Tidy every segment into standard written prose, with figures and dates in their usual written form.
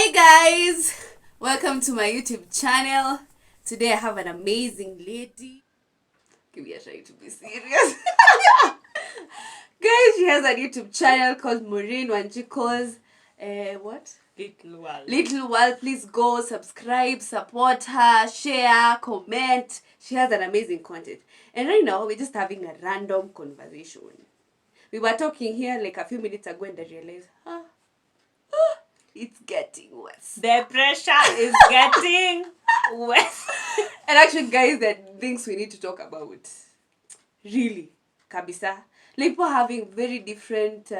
Hi guys, welcome to my YouTube channel. Today I have an amazing lady. Give me a try to be serious. Guys, she has a YouTube channel called Maureen Wanjiko's what? Little World. Little World. Please go subscribe, support her, share, comment. She has an amazing content. And right now we're just having a random conversation. We were talking here like a few minutes ago and I realized, it's getting worse. The pressure is getting worse. And actually, guys, there are things we need to talk about. Really, kabisa. Like, people having very different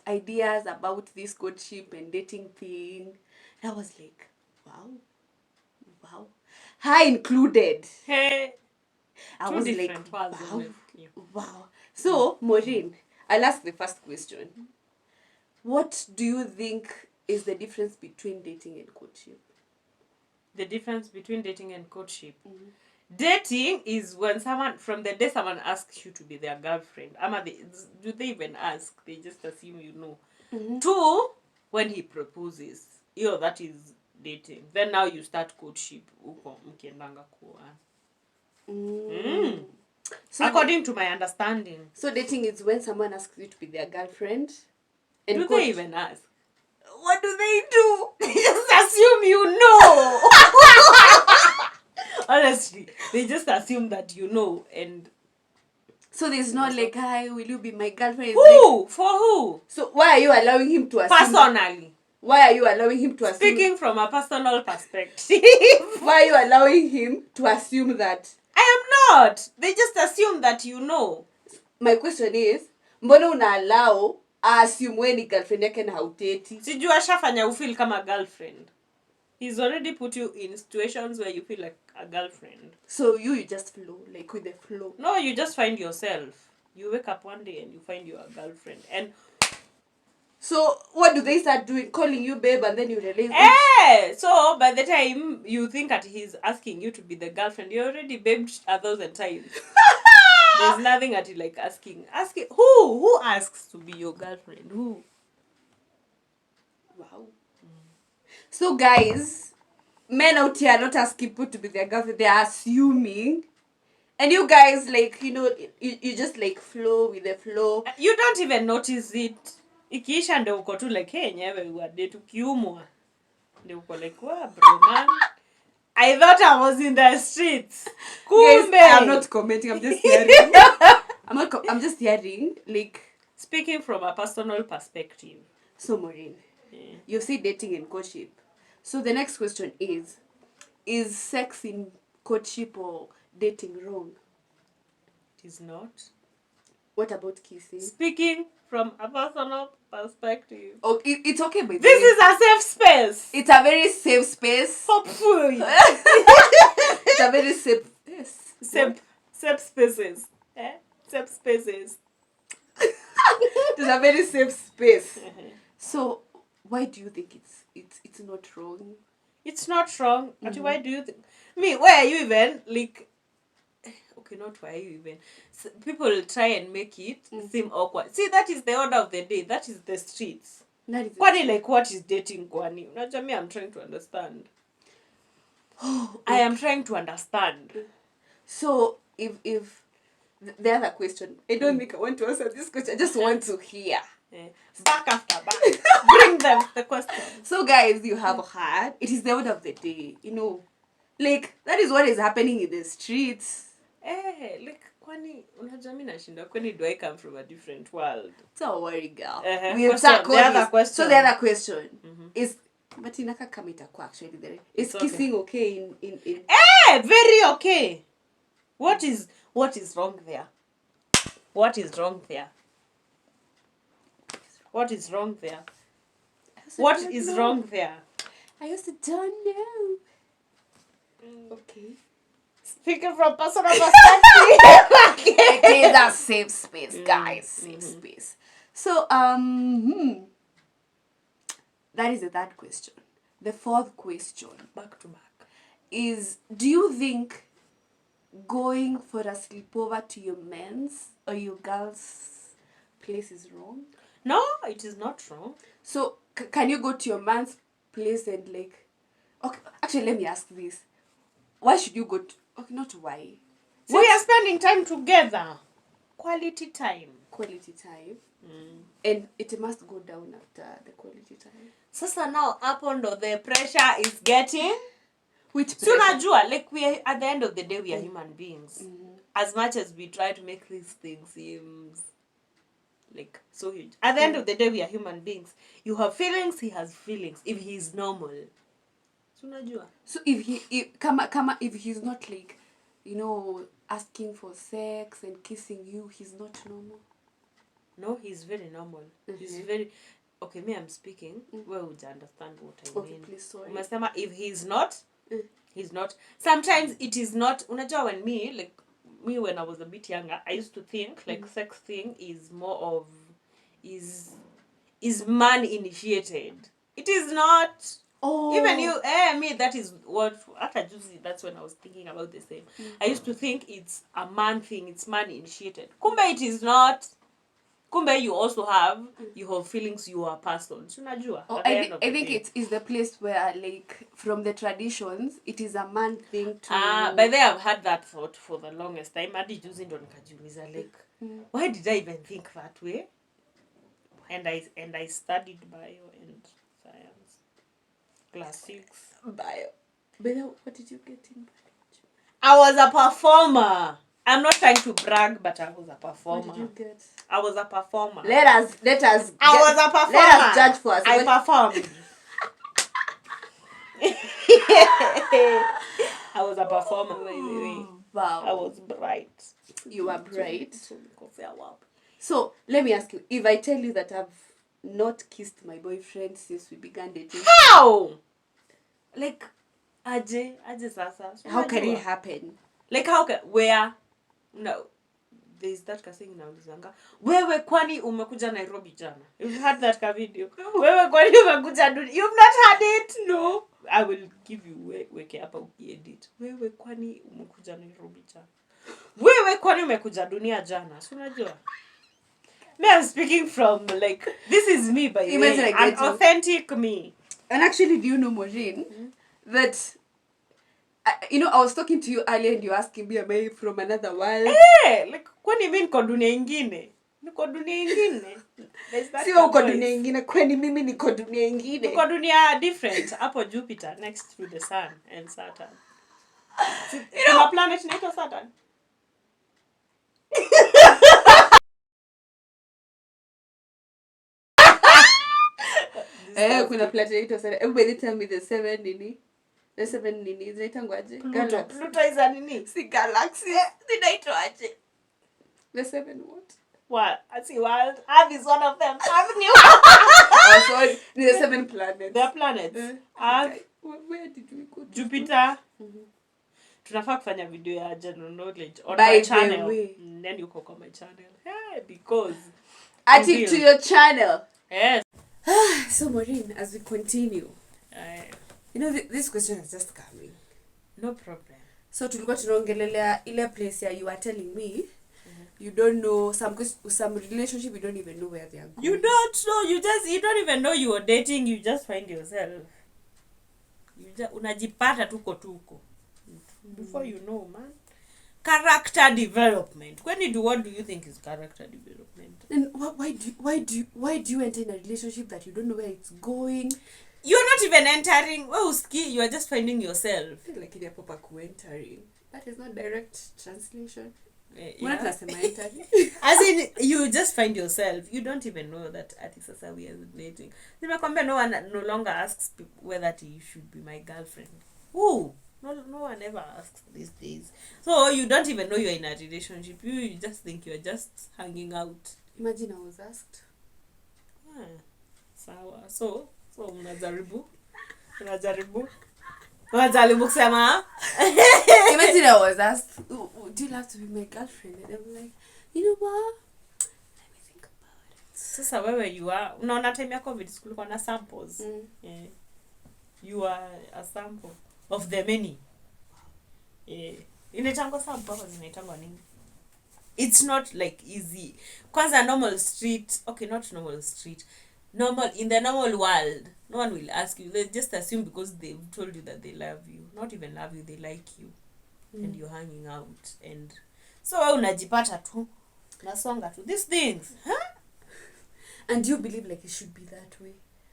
ideas about this courtship and dating thing. And I was like, wow. Her included. Hey, I two was different like, worlds. wow. So, Maureen, I'll ask the first question. What do you think is the difference between dating and courtship? The difference between dating and courtship. Mm-hmm. Dating is when someone, from the day someone asks you to be their girlfriend, do they even ask? They just assume you know. Mm-hmm. 2, when he proposes, that is dating. Then now you start courtship. So according to my understanding. So dating is when someone asks you to be their girlfriend. And do they even ask? What do they do? They just assume you know. Honestly, they just assume that you know, and so there's not like, hi, will you be my girlfriend? Who? For who? So why are you allowing him to assume? Personally. Why are you allowing him to assume? Speaking from a personal perspective. Why are you allowing him to assume that? I am not. They just assume that you know. My question is, mbona una allow assume we ni girlfriend yake na hauteti? Sijui ashafanya ufeel kama girlfriend. He's already put you in situations where you feel like a girlfriend. So you just flow, like with the flow. No, you just find yourself. You wake up one day and you find you're a girlfriend. And so what do they start doing? Calling you babe and then you realize... so by the time you think that he's asking you to be the girlfriend, you already babed 1,000 times. There's nothing that you like asking. Asking who asks to be your girlfriend? Who? Wow. So guys, men out here are not asking people to be their girlfriend, they are assuming. And you guys, like, you just like flow with the flow. You don't even notice it. Ikiisha ndio uko tu like, hey, nyewe uade tukiumwa. Ndio uko like, wow, bro, man. I thought I was in the streets. Kumbe. Guys, I'm not commenting, I'm just hearing. I'm just hearing, like... Speaking from a personal perspective. So, Maureen, you say dating and courtship. So the next question is sex in courtship or dating wrong? It is not. What about kissing? Speaking from a personal perspective. Oh, it's okay, but this is a safe space. It's a very safe space. Hopefully. It's a very safe space. Safe spaces. Safe spaces. It's a very safe space. So why do you think it's not wrong? It's not wrong. Mm-hmm. Why do you think? Where are you even? Like, okay, not why you even. So people try and make it seem awkward. See, that is the order of the day. That is the streets. Kwani, like, what is dating, kwani? Unajua, I'm trying to understand. I am trying to understand. So, if the other question, I don't think I want to answer this question. I just want to hear. Back after back. Bring them the question. So, guys, you have heard. It is the order of the day. Like, that is what is happening in the streets. Like, kwani, unajua mimi nashinda, kwani do I come from a different world? Don't worry, girl. We'll tackle the other question. So the other question is, but inaka kama itakuwa actually there. Is kissing okay in very okay. What is wrong there? What is wrong there? What is wrong there? What is wrong there? I also don't know. Okay. Speaking from personal perspective. It is a safe space, guys. Safe space. So, that is the third question. The fourth question, back to back, is, do you think going for a sleepover to your men's or your girls' place is wrong? No, it is not wrong. So can you go to your man's place and like, okay, actually let me ask this. Why should you go to, okay, not why. So we are spending time together. Quality time. Quality time. And it must go down after the quality time. Sasa now hapo ndo the pressure is getting. Which So unajua, like we are, at the end of the day we are human beings. As much as we try to make these things seem like so huge. At the end of the day we are human beings. You have feelings, he has feelings. If he is normal. So unajua. So if he's not like, you know, asking for sex and kissing you, he's not normal. No, he's very normal. He's very okay. Me, I'm speaking. Well, would you understand what I mean? Okay, please, sorry. Umesema if he's not, he's not. Sometimes it is not. Unajua when when I was a bit younger, I used to think like sex thing is more of is man initiated. It is not. Oh. Even you, me, that is what, after Juicy, that's when I was thinking about the same. I used to think it's a man thing, it's man initiated. Kumbe it is not. Kumbe you also have feelings, you are a person. So unajua. I think it is the place where like from the traditions it is a man thing to. By then I've had that thought for the longest time. Hadi juzi ndo nikajiuliza like why did I even think that way? And I studied bio and science. Class 6 bio. But then, what did you get in biology? I was a performer. I'm not trying to brag, but I was a performer. What did you get? I was a performer. Let us. I was a performer. Let us judge for us. I performed. I was a performer, by the way. Wow. I was bright. You were bright. So let me ask you: if I tell you that I've not kissed my boyfriend since we began dating, how? Like, aje sasa. How can it happen? Like where? No. There is that kasing naulizanga. Wewe kwani umekuja Nairobi jana? You've had that ka video. Wewe kwani umekuja dunia? You've not had it? No. I will give you weke hapa ukiedit. Wewe kwani umekuja Nairobi jana? Wewe kwani umekuja dunia jana? Si unajua? Me, I'm speaking from like, this is me by the way. An authentic me. And actually, do you know, Maureen, that I was talking to you earlier and you asking me, am I from another world? Like, kwani mimi niko dunia ingine? Niko dunia ingine? Sio uko dunia ingine, kwani mimi niko dunia ingine? Niko dunia different, hapo Jupiter, next to the sun and Saturn. Kuna planet inaitwa Saturn? Kuna planet inaitwa Saturn. Everybody tell me the seven nini? The seven nini zinaitangwaje? Galaxy. Pluto is a nini? Si galaxy. Zinaitwaje? The seven what? What? I see world. Earth is one of them. Earth new. Oh, sorry. The seven planets. They are planets. Earth. Where did we go? Jupiter. Tunafaa kufanya video ya general knowledge on my channel. Then you go on my channel. Hey, because add it to your channel. Yes. So Maureen, as we continue, this question is just coming. No problem. So tulikuwa tunaongelelea ile place you are telling me you don't know some relationship, you don't even know where they are going. You don't know. You don't even know you are dating. You just find yourself. Unajipata tuko. Before you know, man. Character development. What do you think is character development? Then why do you enter in a relationship that you don't know where it's going? You're not even entering. You are just finding yourself. I feel like in a proper entering. That is not direct translation. Yeah. Entering. As in, you just find yourself. You don't even know that Sasa we are dating. No one no longer asks people whether he should be my girlfriend. Who? No one ever asks these days. So you don't even know you're in a relationship. You just think you're just hanging out. Imagine I was asked. Sawa. So unajaribu kusema. Imagine I was asked, do you love to be my girlfriend? And I'm like, you know what? Let me think about it. Sasa wewe you are. Unaona time ya COVID kulikuwa na samples. Yeah. You are a sample of the many. Inaitangwa sample au zinaitangwa nini? it's not like easy. Kwanza normal street, okay, not normal street, normal, in the normal world, no one will ask you. They just assume because they've told you that they love you. Not even love you, they like you. And you're hanging out, and so wewe unajipata tu nasonga tu these things, huh? And do you believe like it should be that way?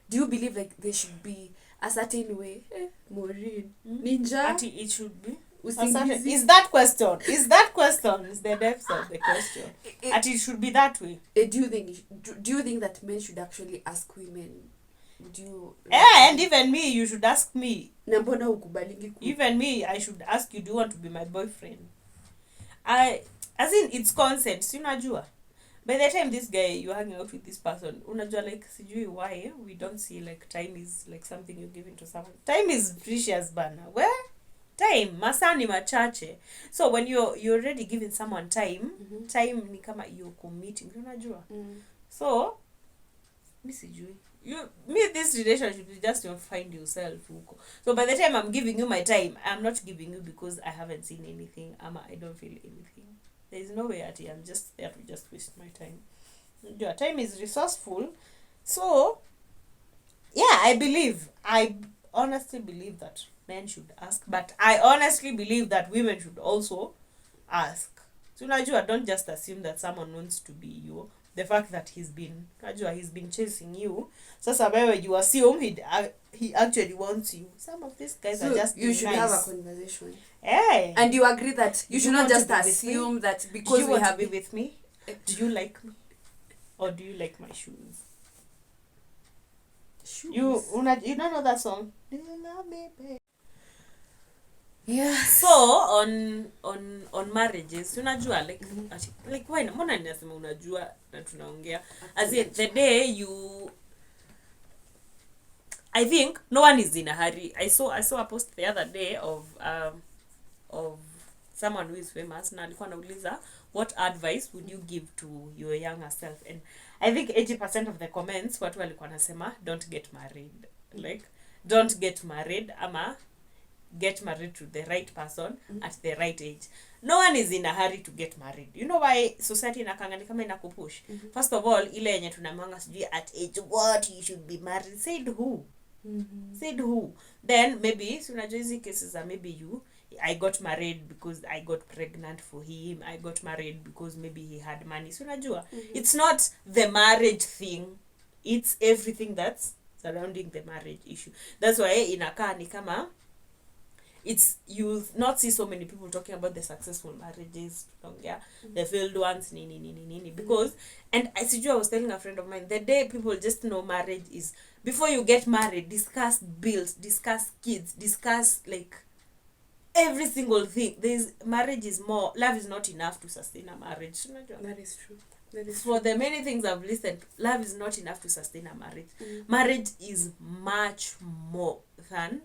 Do you believe like there should be a certain way? Maureen, ninja, Ati it should be usingizi. is that question is the depth of the question. Ati it should be that way. Do you think that men should actually ask women? Do you And even me, you should ask me. Na mbona ukubalingi Even me, I should ask you, do you want to be my boyfriend? As in, it's consent. Si unajua, by the time this guy, you're hanging out with this person, unajua like sijui why we don't see like time is like something you're giving to someone. Time is precious, bana. Where time masani machache. So when you're already giving someone time, time ni kama you're committing, unajua. So mi sijui, this relationship is just, you find yourself huko. So by the time I'm giving you my time, I'm not giving you because I haven't seen anything, I don't feel anything. There is no way I'm just there to just waste my time. Your time is resourceful. So yeah, I honestly believe that men should ask, but I honestly believe that women should also ask. So unajua, don't just assume that someone wants to be you. The fact that he's been chasing you, sasa wewe you assume he actually wants you. Some of these guys are just you should nice. have a conversation. Hey. And you agree that you should not want to just be with assume me? that Do because you we want have to be with me? Do you like me? Or do you like my shoes? shoes. You don't know that song? Do you love me, babe? Yeah. So on marriages, unajua like why mbona ninasema unajua na tunaongea as in the day you, I think no one is in a hurry. I saw a post the other day of someone who is famous, na alikuwa anauliza what advice would you give to your younger self, and I think 80% of the comments watu walikuwa nasema don't get married, like don't get married ama get married to the right person at the right age. No one is in a hurry to get married. You know why society inakangani kama inakupush? First of all, ile yenye tunamanga sijui at age what you should be married, said who? Said who? Then maybe so unajua hizi cases are maybe I got married because I got pregnant for him. I got married because maybe he had money. So unajua, it's not the marriage thing. It's everything that's surrounding the marriage issue. That's why inakaa ni kama you not see so many people talking about the successful marriages, the failed ones, nini, because, and I was telling a friend of mine, the day people just know marriage is, before you get married, discuss bills, discuss kids, discuss like every single thing. Marriage is more, love is not enough to sustain a marriage. That is true. For the many things I've listened, love is not enough to sustain a marriage. Marriage is much more than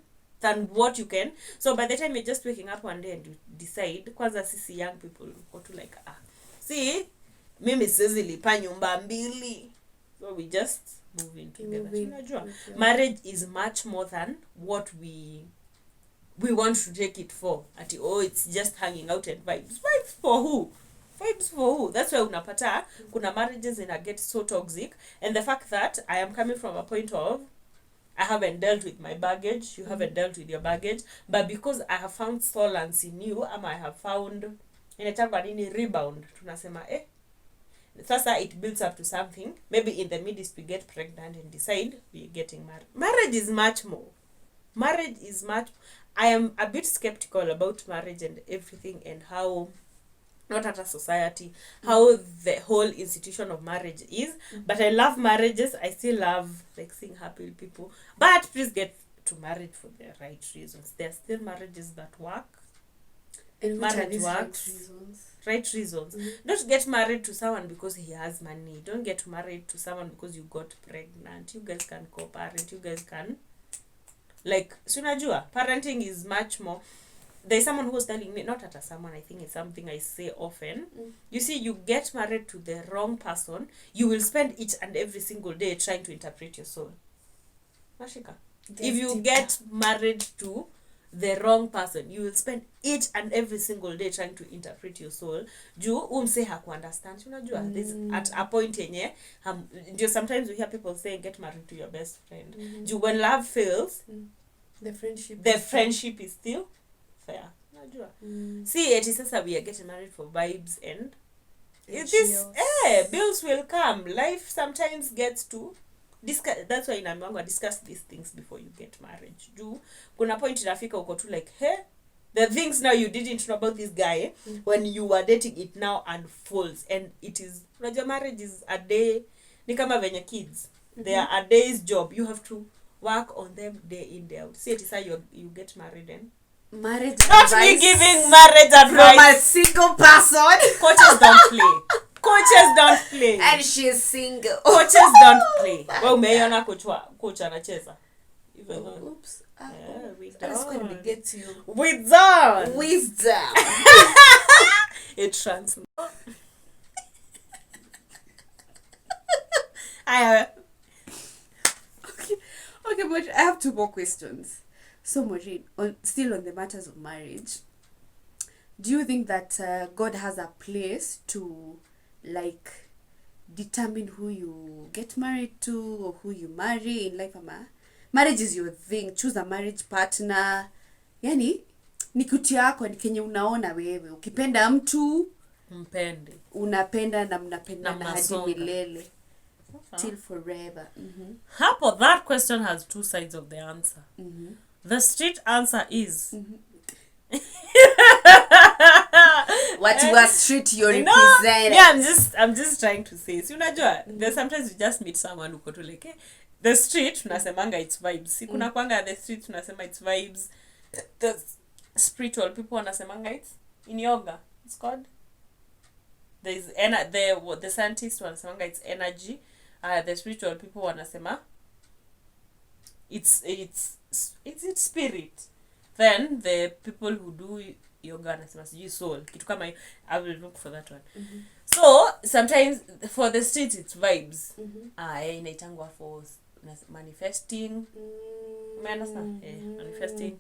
what you can. So by the time you're just waking up one day and you decide, kwanza sisi young people go to like, see, mimi siwezi lipa nyumba mbili, so we just move in together. Marriage is much more than what we want to take it for. It's just hanging out and vibes. Vibes for who? Vibes for who? That's why unapata kuna marriages get so toxic, and the fact that I am coming from a point of I haven't dealt with my baggage, you haven't dealt with your baggage, but because I have found solace in you, I have found rebound, tunasema sasa it builds up to something. Maybe in the midst we get pregnant and decide we're getting married. Marriage is much more. I am a bit skeptical about marriage and everything, and how, not at a society, how the whole institution of marriage is. But I love marriages. I still love like seeing happy people. But please get to marriage for the right reasons. There are still marriages that work. And marriage works. Right reasons. Don't get married to someone because he has money. Don't get married to someone because you got pregnant. You guys can co-parent. You guys can, like, sunajua, parenting is much more. There's someone who was telling me, not at a someone, I think it's something I say often. You see, you get married to the wrong person, you will spend each and every single day trying to interpret your soul. Mashika. If you get married to the wrong person. You will spend each and every single day trying to interpret your soul juu umse hakuunderstand. Unajua this at a point yenye ndio sometimes we hear people saying get married to your best friend. Juu when love fails, the friendship is still fair. Unajua see eti sasa we are getting married for vibes and this bills will come. Life sometimes gets to discuss. That's why inaambiwa discuss these things before you get married. Juu kuna point inafika uko tu like hey, the things now you didn't know about this guy when you were dating, it now unfolds and it is unajua marriage is a day, ni kama venye kids they are a day's job. You have to work on them day in day out. See it is how you get married and marriage not advice me giving marriage advice from a single person. Coaches don't play. Coaches don't play. And she's single. Coaches don't play. Well, umeiona coach anacheza. Even though. Oops. That's when we get to wisdom. It translates. Okay, but I have 2 more questions. So, Maureen, still on the matters of marriage, do you think that God has a place to, like, determine who you get married to or who you marry in life? Marriage is your thing. Choose a marriage partner. Yani, ni kitu yako, ni kenye unaona wewe. Ukipenda mtu, mpende. Unapenda na mnapenda na hadi milele. Till forever. Hapo, that question has 2 sides of the answer. The straight answer is what you are street you're representing. Yeah, I'm just trying to say. So unajua, there's sometimes you just meet someone who go to like the street tunasemanga it's vibes. Si kuna kwanga the street tunasema it's vibes. The spiritual people wanasemanga it's in yoga. It's called there's the scientists wanasemanga it's energy. The spiritual people wanasema it's spirit. Then the people who do yoga wanasema sijui soul. Kitu kama I will look for that one. So sometimes for the streets it's vibes. Inaitangwa for manifesting. Manifesting.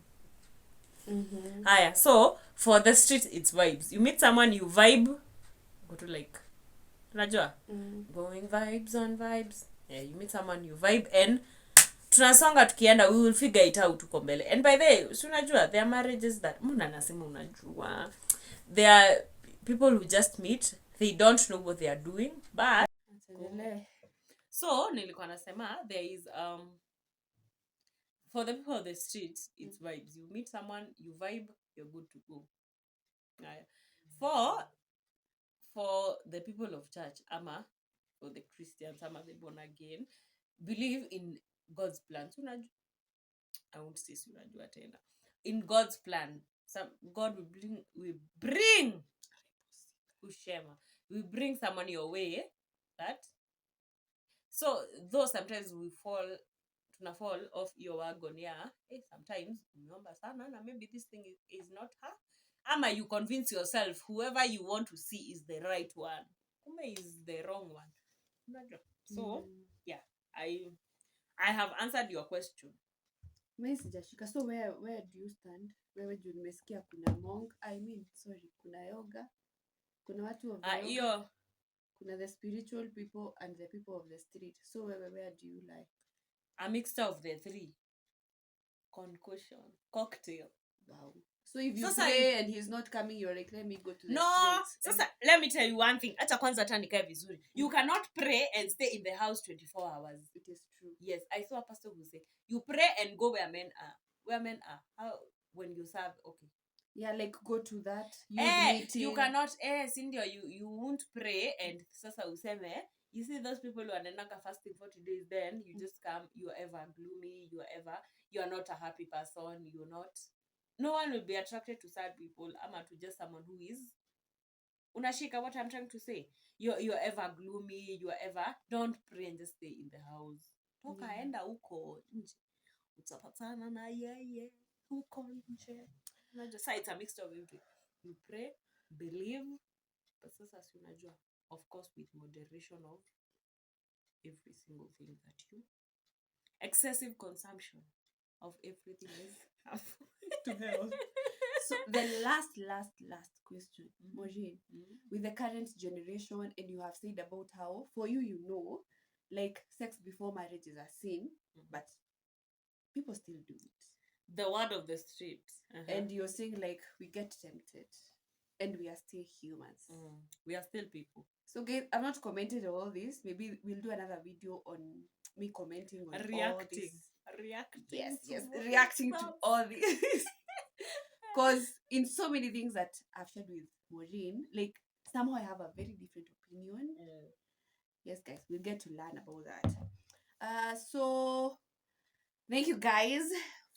So for the street it's vibes. You meet someone you vibe, go to like unajua going vibes on vibes. You meet someone you vibe and tunasonga tukienda we will figure it out uko mbele. And by the way, so unajua there are marriages that mbona nasema unajua there are people who just meet, they don't know what they are doing, but so nilikuwa nasema there is for the people of the street it's vibes. You meet someone you vibe, you're good to go. For the people of church ama for the Christians ama the born again believe in God's plan. I won't say unajua tena. In God's plan, God will bring ushema. We bring someone your way that so though sometimes we fall off your wagon, yeah. Sometimes umeomba sana na maybe this thing is not her. Ama you convince yourself whoever you want to see is the right one. Kumbe is the wrong one. So yeah, I have answered your question. So where do you stand? Wewe juu nimesikia kuna kuna yoga. Kuna watu of the yoga. Kuna the spiritual people and the people of the street. So where do you like? A mixture of the 3. Concoction. Cocktail. Wow. So if you pray and he's not coming, you're like, let me go to the streets. So let me tell you one thing. Acha kwanza hata nikae vizuri. You cannot pray and stay in the house 24 hours. It is true. Yes, I saw a pastor who say, you pray and go where men are. Where men are. How when you serve, okay. Yeah, like go to that. You cannot, Cindy, you won't pray and sasa useme, you see those people who are wanaendanga fasting 40 days, then you just come, you are ever gloomy, you are not a happy person, you're not. No one will be attracted to sad people ama to just someone who is unashika what I'm trying to say. You're ever gloomy, don't pray and just stay in the house. Toka enda huko nje. Utapatana na yeye huko nje. Just it's a mixture of everything. You pray, believe, but sasa si unajua, of course with moderation of every single thing that you excessive consumption of everything is half To hell. So the last question, Maureen, with the current generation, and you have said about how for you, like sex before marriage is a sin, but people still do it. The word of the street. And you're saying like we get tempted, and we are still humans. We are still people. So guys, I've not commented on all this. Maybe we'll do another video on me commenting on all this. Reacting. Yes, reacting to all this. Because in so many things that I've shared with Maureen, like somehow I have a very different opinion. Yes, guys, we'll get to learn about that. So thank you guys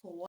for watching.